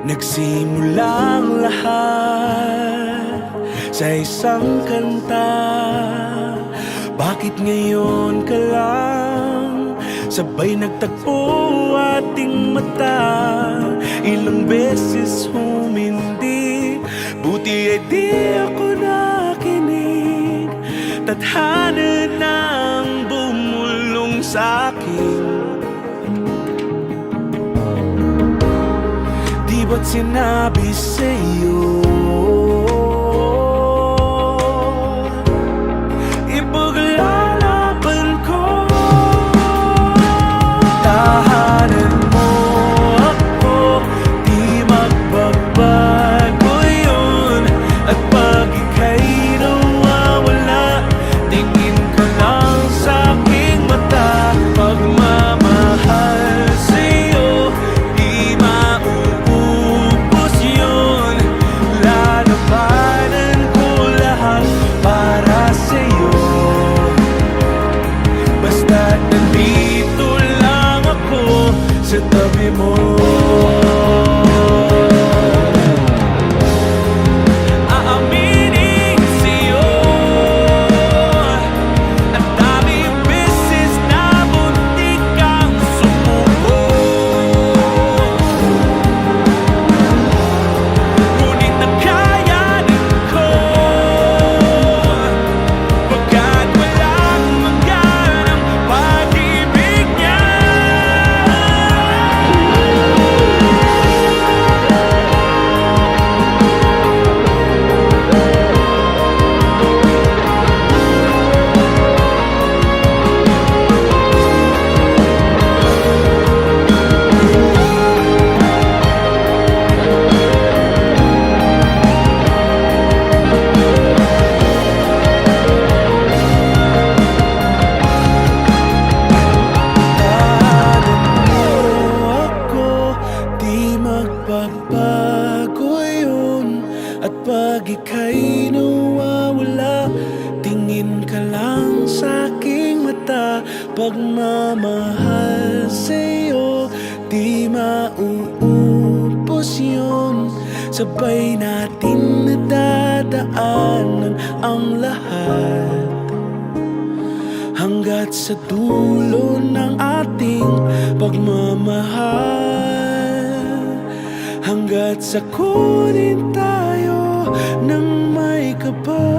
Nagsimulang lahat sa isang kanta. Bakit ngayon ka lang sabay nagtagpo ating mata? Ilang beses humindi, buti ay di ako nakinig. Tadhana nang bumulong sa'kin. Di ba't sinabi sa'yo ipaglalaban ko? Tahanan mo ako, di magbabago yun. At pag ika'y nawawala, tingin ka lang sa'king mata. Pagmamahal sa'yo, di mauubos yun. Lalabanan ko lahat para sa'yo. Basta't nandito lang ako sa tabi mo. Aaminin sa'yo, ang daming beses na muntik kang sumuko. Ngunit nakayanin ko, pagkat walang hanggan ang pag-ibig niya. Magbabago yun. At pag ika'y nawawala, tingin ka lang sa'king mata. Pagmamahal sa'yo, di mauubos yun. Sabay natin nadadaanan ang lahat, hanggat sa dulo ng ating pagmamahal. Hanggat sa kunin tayo ng may kapal.